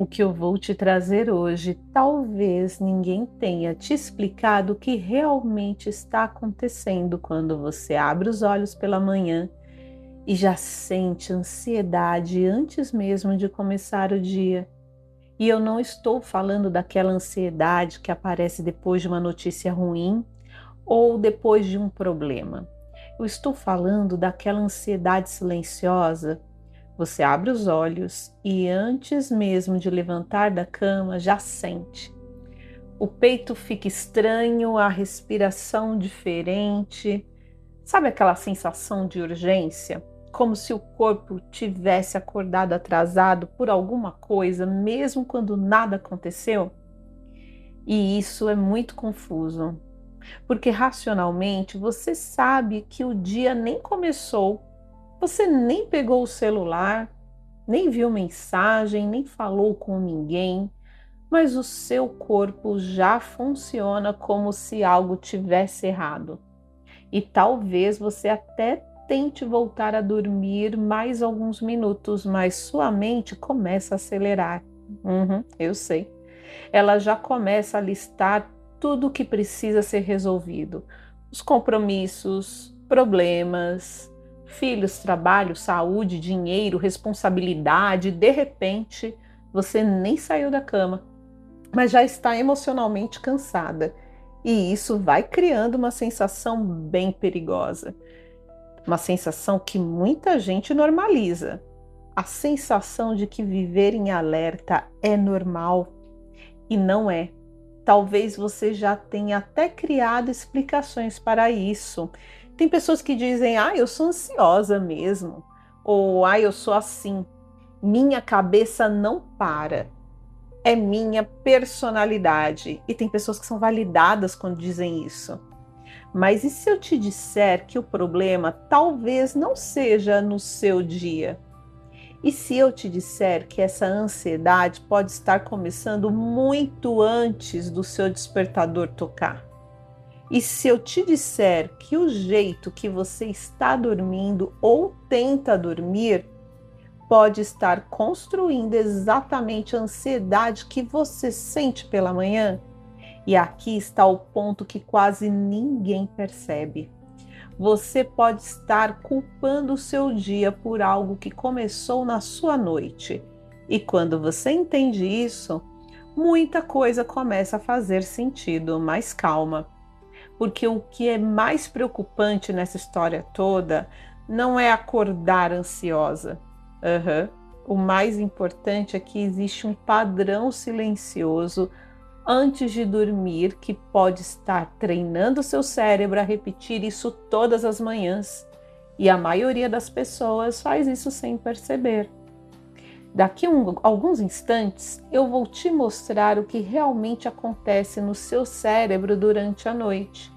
O que eu vou te trazer hoje, talvez ninguém tenha te explicado o que realmente está acontecendo quando você abre os olhos pela manhã e já sente ansiedade antes mesmo de começar o dia. E eu não estou falando daquela ansiedade que aparece depois de uma notícia ruim ou depois de um problema. Eu estou falando daquela ansiedade silenciosa. Você abre os olhos e antes mesmo de levantar da cama já sente. O peito fica estranho, a respiração diferente. Sabe aquela sensação de urgência? Como se o corpo tivesse acordado atrasado por alguma coisa, mesmo quando nada aconteceu? E isso é muito confuso, porque racionalmente você sabe que o dia nem começou, você nem pegou o celular, nem viu mensagem, nem falou com ninguém, mas o seu corpo já funciona como se algo tivesse errado. E talvez você até tente voltar a dormir mais alguns minutos, mas sua mente começa a acelerar. Eu sei. Ela já começa a listar tudo o que precisa ser resolvido. Os compromissos, problemas, filhos, trabalho, saúde, dinheiro, responsabilidade. De repente, você nem saiu da cama, mas já está emocionalmente cansada. E isso vai criando uma sensação bem perigosa. Uma sensação que muita gente normaliza. A sensação de que viver em alerta é normal. E não é. Talvez você já tenha até criado explicações para isso. Tem pessoas que dizem, eu sou ansiosa mesmo. Ou, eu sou assim. Minha cabeça não para. É minha personalidade. E tem pessoas que são validadas quando dizem isso. Mas e se eu te disser que o problema talvez não seja no seu dia? E se eu te disser que essa ansiedade pode estar começando muito antes do seu despertador tocar? E se eu te disser que o jeito que você está dormindo ou tenta dormir pode estar construindo exatamente a ansiedade que você sente pela manhã? E aqui está o ponto que quase ninguém percebe. Você pode estar culpando o seu dia por algo que começou na sua noite. E quando você entende isso, muita coisa começa a fazer sentido, mas calma. Porque o que é mais preocupante nessa história toda não é acordar ansiosa. O mais importante é que existe um padrão silencioso antes de dormir que pode estar treinando seu cérebro a repetir isso todas as manhãs. E a maioria das pessoas faz isso sem perceber. Daqui a alguns instantes eu vou te mostrar o que realmente acontece no seu cérebro durante a noite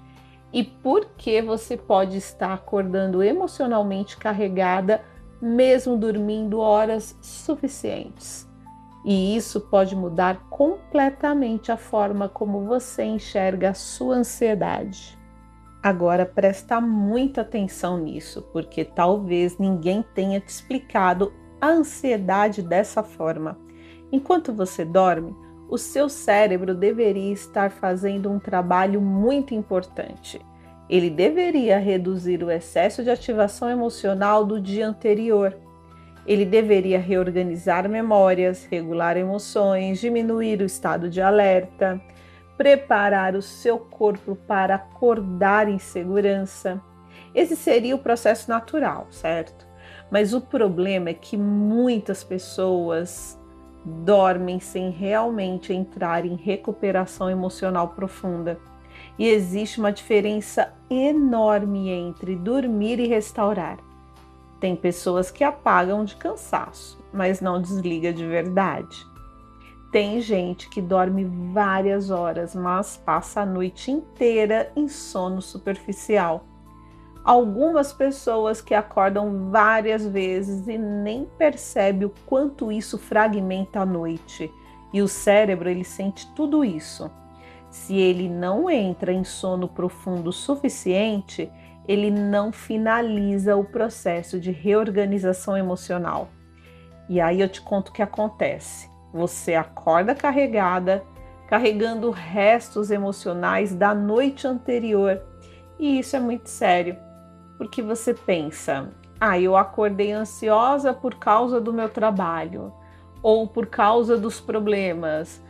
e por que você pode estar acordando emocionalmente carregada mesmo dormindo horas suficientes. E isso pode mudar completamente a forma como você enxerga a sua ansiedade. Agora presta muita atenção nisso, porque talvez ninguém tenha te explicado a ansiedade dessa forma. Enquanto você dorme, o seu cérebro deveria estar fazendo um trabalho muito importante. Ele deveria reduzir o excesso de ativação emocional do dia anterior. Ele deveria reorganizar memórias, regular emoções, diminuir o estado de alerta, preparar o seu corpo para acordar em segurança. Esse seria o processo natural, certo? Mas o problema é que muitas pessoas dormem sem realmente entrar em recuperação emocional profunda. E existe uma diferença enorme entre dormir e restaurar. Tem pessoas que apagam de cansaço, mas não desliga de verdade. Tem gente que dorme várias horas, mas passa a noite inteira em sono superficial. Algumas pessoas que acordam várias vezes e nem percebe o quanto isso fragmenta a noite. E o cérebro, ele sente tudo isso. Se ele não entra em sono profundo o suficiente, ele não finaliza o processo de reorganização emocional. E aí eu te conto o que acontece. você acorda carregada, carregando restos emocionais da noite anterior. E isso é muito sério, porque você pensa: eu acordei ansiosa por causa do meu trabalho, ou por causa dos problemas,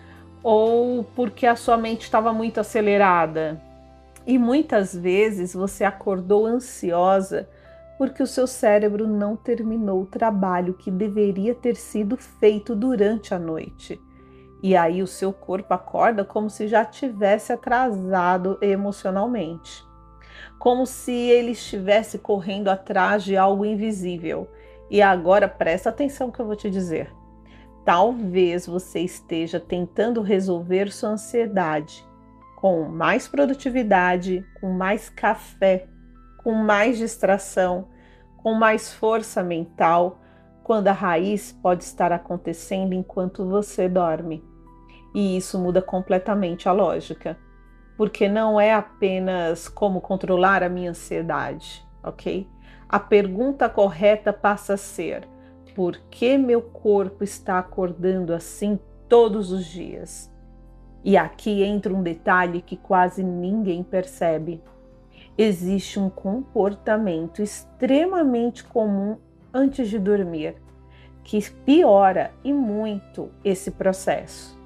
ou porque a sua mente estava muito acelerada. E muitas vezes você acordou ansiosa porque o seu cérebro não terminou o trabalho que deveria ter sido feito durante a noite. E aí o seu corpo acorda como se já tivesse atrasado emocionalmente, como se ele estivesse correndo atrás de algo invisível. E agora presta atenção que eu vou te dizer. Talvez você esteja tentando resolver sua ansiedade com mais produtividade, com mais café, com mais distração, com mais força mental, quando a raiz pode estar acontecendo enquanto você dorme. E isso muda completamente a lógica, porque não é apenas como controlar a minha ansiedade, ok? A pergunta correta passa a ser: por que meu corpo está acordando assim todos os dias? E aqui entra um detalhe que quase ninguém percebe. Existe um comportamento extremamente comum antes de dormir, que piora e muito esse processo.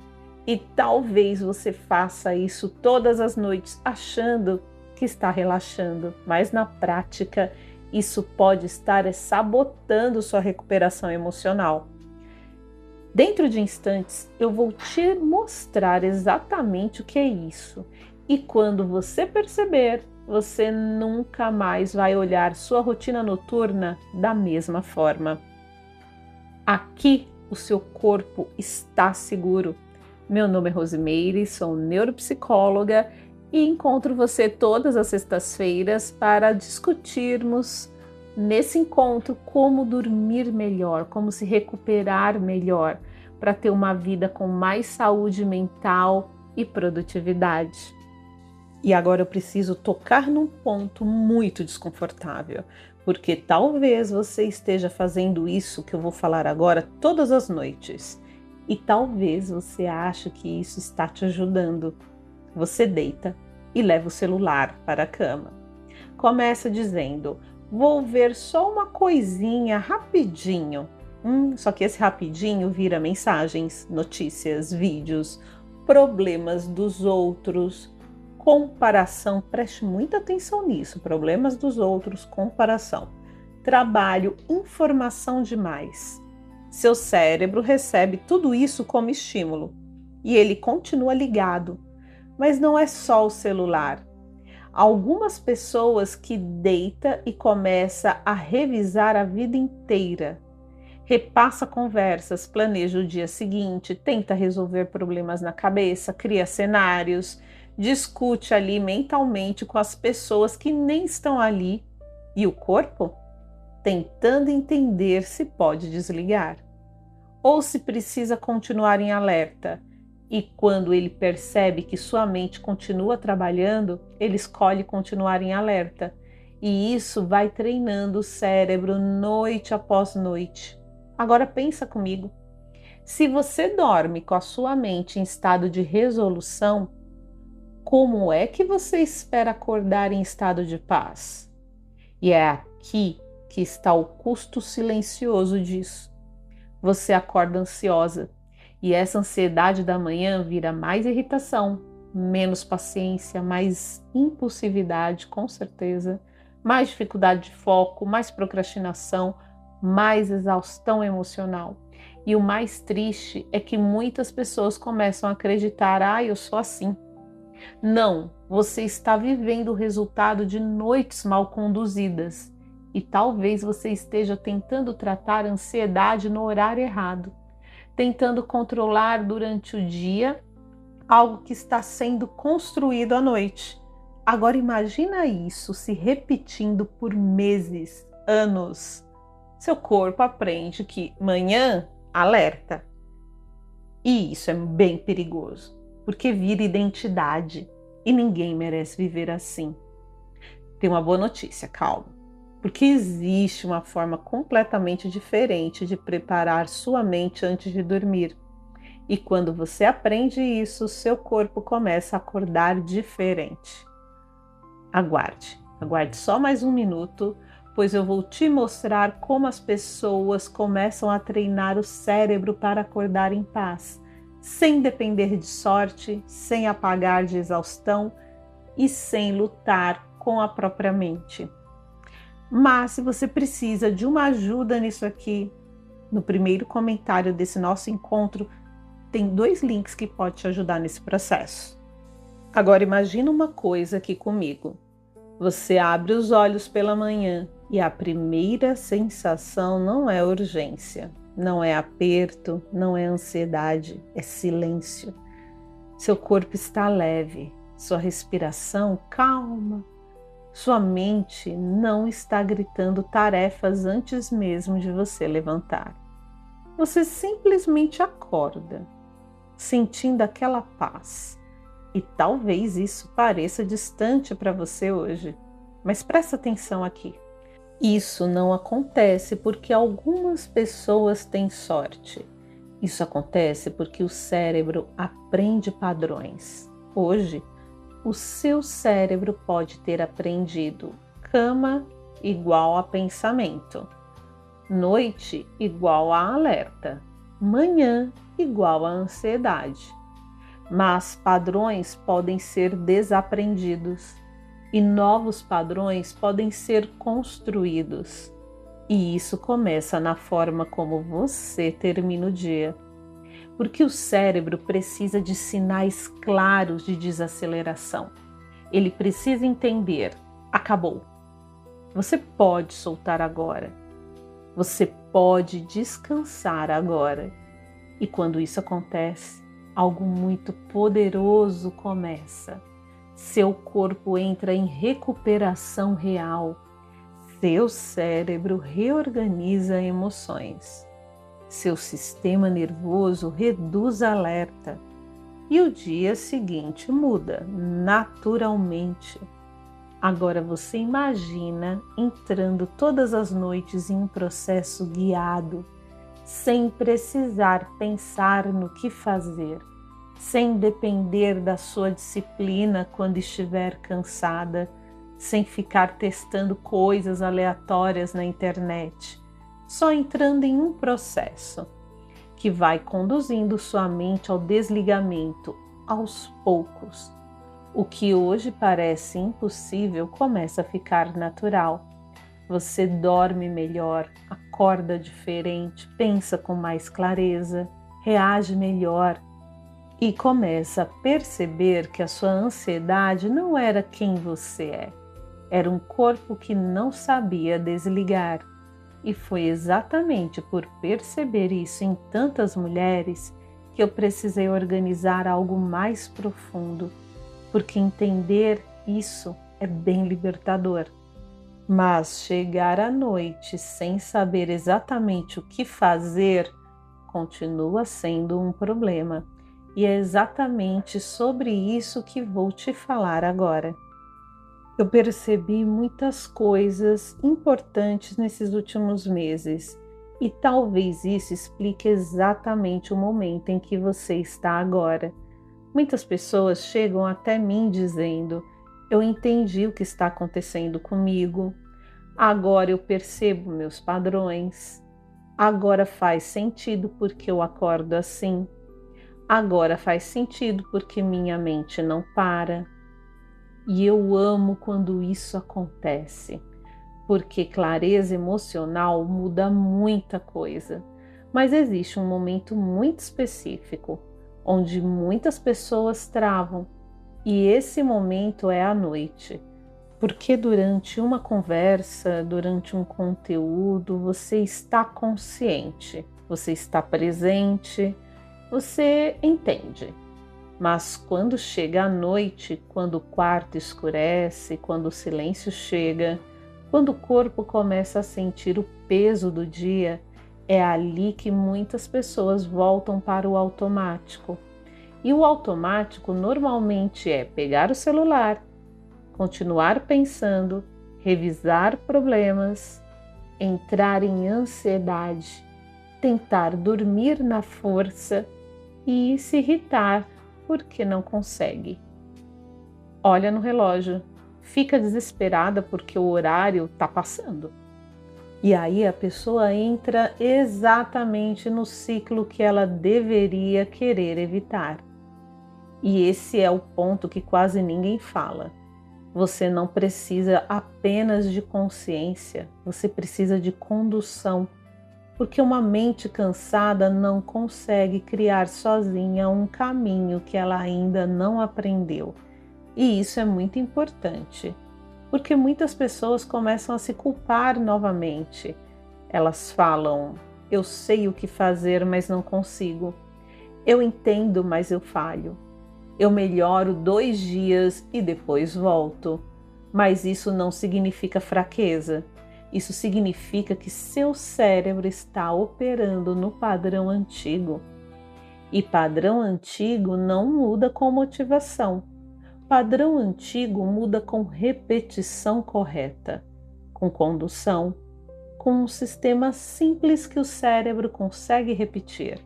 E talvez você faça isso todas as noites achando que está relaxando, mas na prática isso pode estar sabotando sua recuperação emocional. Dentro de instantes eu vou te mostrar exatamente o que é isso. E quando você perceber, você nunca mais vai olhar sua rotina noturna da mesma forma. Aqui o seu corpo está seguro. Meu nome é Rosimeire, sou neuropsicóloga e encontro você todas as sextas-feiras para discutirmos nesse encontro como dormir melhor, como se recuperar melhor, para ter uma vida com mais saúde mental e produtividade. E agora eu preciso tocar num ponto muito desconfortável, porque talvez você esteja fazendo isso que eu vou falar agora todas as noites. E talvez você ache que isso está te ajudando. Você deita e leva o celular para a cama. Começa dizendo: vou ver só uma coisinha rapidinho. Só que esse rapidinho vira mensagens, notícias, vídeos, problemas dos outros, comparação. Preste muita atenção nisso. Problemas dos outros, comparação. Trabalho, informação demais. Seu cérebro recebe tudo isso como estímulo e ele continua ligado. Mas não é só o celular. Algumas pessoas que deita e começa a revisar a vida inteira. Repassa conversas, planeja o dia seguinte, tenta resolver problemas na cabeça, cria cenários, discute ali mentalmente com as pessoas que nem estão ali. E o corpo? Tentando entender se pode desligar ou se precisa continuar em alerta. E quando ele percebe que sua mente continua trabalhando, ele escolhe continuar em alerta. E isso vai treinando o cérebro noite após noite. Agora pensa comigo. Se você dorme com a sua mente em estado de resolução, como é que você espera acordar em estado de paz? E é aqui que está o custo silencioso disso. Você acorda ansiosa e essa ansiedade da manhã vira mais irritação, menos paciência, mais impulsividade, com certeza, mais dificuldade de foco, mais procrastinação, mais exaustão emocional. E o mais triste é que muitas pessoas começam a acreditar: eu sou assim. Não, você está vivendo o resultado de noites mal conduzidas. E talvez você esteja tentando tratar a ansiedade no horário errado, tentando controlar durante o dia algo que está sendo construído à noite. Agora imagina isso se repetindo por meses, anos. Seu corpo aprende que manhã, alerta. E isso é bem perigoso, porque vira identidade e ninguém merece viver assim. Tem uma boa notícia, calma. Porque existe uma forma completamente diferente de preparar sua mente antes de dormir. E quando você aprende isso, seu corpo começa a acordar diferente. Aguarde só mais um minuto, pois eu vou te mostrar como as pessoas começam a treinar o cérebro para acordar em paz, sem depender de sorte, sem apagar de exaustão e sem lutar com a própria mente. Mas se você precisa de uma ajuda nisso aqui, no primeiro comentário desse nosso encontro, tem 2 links que podem te ajudar nesse processo. Agora imagina uma coisa aqui comigo. Você abre os olhos pela manhã e a primeira sensação não é urgência, não é aperto, não é ansiedade, é silêncio. Seu corpo está leve, sua respiração calma, sua mente não está gritando tarefas antes mesmo de você levantar. Você simplesmente acorda, sentindo aquela paz. E talvez isso pareça distante para você hoje, mas presta atenção aqui. Isso não acontece porque algumas pessoas têm sorte. Isso acontece porque o cérebro aprende padrões. Hoje, o seu cérebro pode ter aprendido cama igual a pensamento, noite igual a alerta, manhã igual a ansiedade. Mas padrões podem ser desaprendidos e novos padrões podem ser construídos. E isso começa na forma como você termina o dia. Porque o cérebro precisa de sinais claros de desaceleração. Ele precisa entender: acabou. Você pode soltar agora. Você pode descansar agora. E quando isso acontece, algo muito poderoso começa. Seu corpo entra em recuperação real. Seu cérebro reorganiza emoções. Seu sistema nervoso reduz alerta. E o dia seguinte muda naturalmente. Agora você imagina entrando todas as noites em um processo guiado, sem precisar pensar no que fazer, sem depender da sua disciplina quando estiver cansada, sem ficar testando coisas aleatórias na internet, só entrando em um processo que vai conduzindo sua mente ao desligamento aos poucos. O que hoje parece impossível começa a ficar natural. Você dorme melhor, acorda diferente, pensa com mais clareza, reage melhor e começa a perceber que a sua ansiedade não era quem você é. Era um corpo que não sabia desligar. E foi exatamente por perceber isso em tantas mulheres que eu precisei organizar algo mais profundo, porque entender isso é bem libertador. Mas chegar à noite sem saber exatamente o que fazer continua sendo um problema. E é exatamente sobre isso que vou te falar agora. Eu percebi muitas coisas importantes nesses últimos meses e talvez isso explique exatamente o momento em que você está agora. Muitas pessoas chegam até mim dizendo: eu entendi o que está acontecendo comigo, agora eu percebo meus padrões, agora faz sentido porque eu acordo assim, agora faz sentido porque minha mente não para. E eu amo quando isso acontece, porque clareza emocional muda muita coisa. Mas existe um momento muito específico, onde muitas pessoas travam, e esse momento é à noite. Porque durante uma conversa, durante um conteúdo, você está consciente, você está presente, você entende. Mas quando chega a noite, quando o quarto escurece, quando o silêncio chega, quando o corpo começa a sentir o peso do dia, é ali que muitas pessoas voltam para o automático. E o automático normalmente é pegar o celular, continuar pensando, revisar problemas, entrar em ansiedade, tentar dormir na força e se irritar porque não consegue. Olha no relógio, fica desesperada porque o horário está passando. E aí a pessoa entra exatamente no ciclo que ela deveria querer evitar. E esse é o ponto que quase ninguém fala. Você não precisa apenas de consciência, você precisa de condução, porque uma mente cansada não consegue criar sozinha um caminho que ela ainda não aprendeu. E isso é muito importante, porque muitas pessoas começam a se culpar novamente. Elas falam: eu sei o que fazer, mas não consigo. Eu entendo, mas eu falho. Eu melhoro 2 dias e depois volto. Mas isso não significa fraqueza. Isso significa que seu cérebro está operando no padrão antigo. E padrão antigo não muda com motivação. Padrão antigo muda com repetição correta, com condução, com um sistema simples que o cérebro consegue repetir.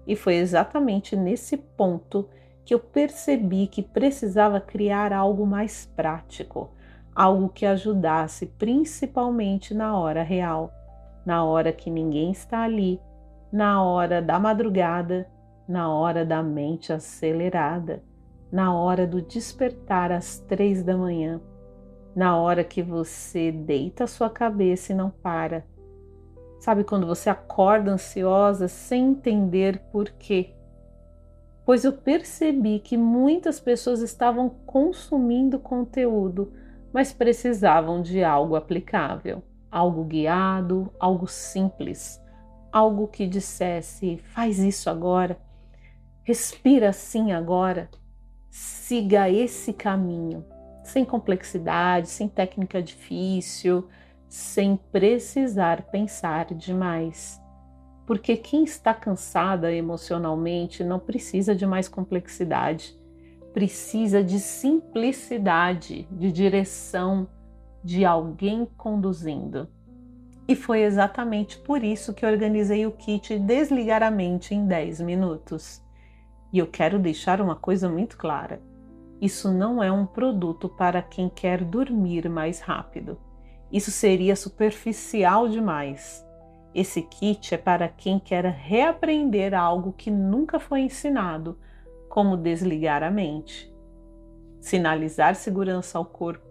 E foi exatamente nesse ponto que eu percebi que precisava criar algo mais prático, algo que ajudasse principalmente na hora real, na hora que ninguém está ali, na hora da madrugada, na hora da mente acelerada, na hora do despertar às 3 da manhã, na hora que você deita a sua cabeça e não para. Sabe quando você acorda ansiosa sem entender por quê? Pois eu percebi que muitas pessoas estavam consumindo conteúdo, mas precisavam de algo aplicável, algo guiado, algo simples, algo que dissesse: faz isso agora, respira assim agora, siga esse caminho, sem complexidade, sem técnica difícil, sem precisar pensar demais. Porque quem está cansada emocionalmente não precisa de mais complexidade, precisa de simplicidade, de direção, de alguém conduzindo. E foi exatamente por isso que organizei o kit Desligar a Mente em 10 minutos. E eu quero deixar uma coisa muito clara: isso não é um produto para quem quer dormir mais rápido. Isso seria superficial demais. Esse kit é para quem quer reaprender algo que nunca foi ensinado, como desligar a mente, sinalizar segurança ao corpo,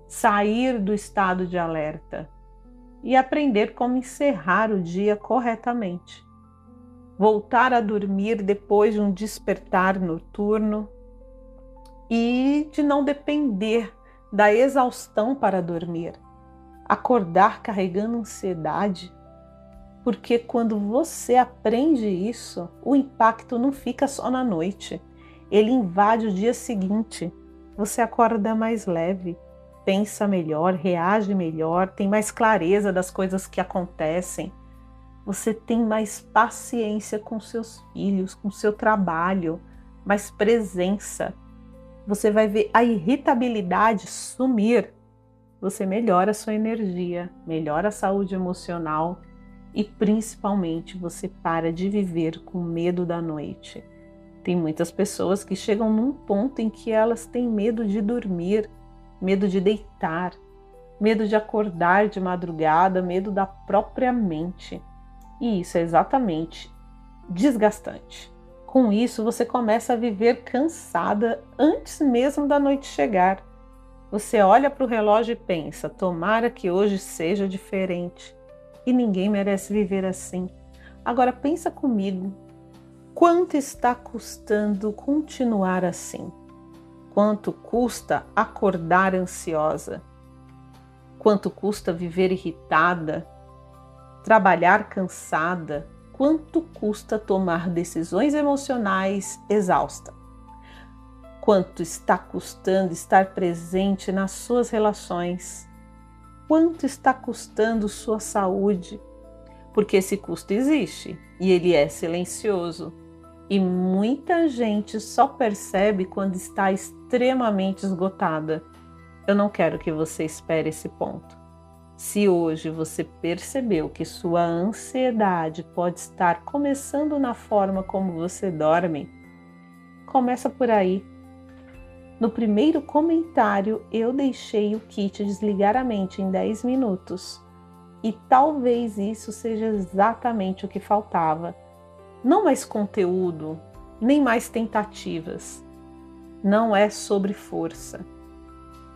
sair do estado de alerta e aprender como encerrar o dia corretamente, voltar a dormir depois de um despertar noturno e de não depender da exaustão para dormir, acordar carregando ansiedade. Porque quando você aprende isso, o impacto não fica só na noite. Ele invade o dia seguinte. Você acorda mais leve, pensa melhor, reage melhor, tem mais clareza das coisas que acontecem. Você tem mais paciência com seus filhos, com seu trabalho, mais presença. Você vai ver a irritabilidade sumir. Você melhora a sua energia, melhora a saúde emocional. E principalmente você para de viver com medo da noite. Tem muitas pessoas que chegam num ponto em que elas têm medo de dormir, medo de deitar, medo de acordar de madrugada, medo da própria mente. E isso é exatamente desgastante. Com isso, você começa a viver cansada antes mesmo da noite chegar. Você olha para o relógio e pensa: tomara que hoje seja diferente. E ninguém merece viver assim. Agora pensa comigo, quanto está custando continuar assim? Quanto custa acordar ansiosa? Quanto custa viver irritada? Trabalhar cansada? Quanto custa tomar decisões emocionais exausta? Quanto está custando estar presente nas suas relações? Quanto está custando sua saúde? Porque esse custo existe e ele é silencioso. E muita gente só percebe quando está extremamente esgotada. Eu não quero que você espere esse ponto. Se hoje você percebeu que sua ansiedade pode estar começando na forma como você dorme, começa por aí. No primeiro comentário, eu deixei o kit desligar a mente em 10 minutos. E talvez isso seja exatamente o que faltava. Não mais conteúdo, nem mais tentativas. Não é sobre força,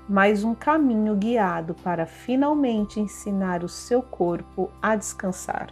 mas um caminho guiado para finalmente ensinar o seu corpo a descansar.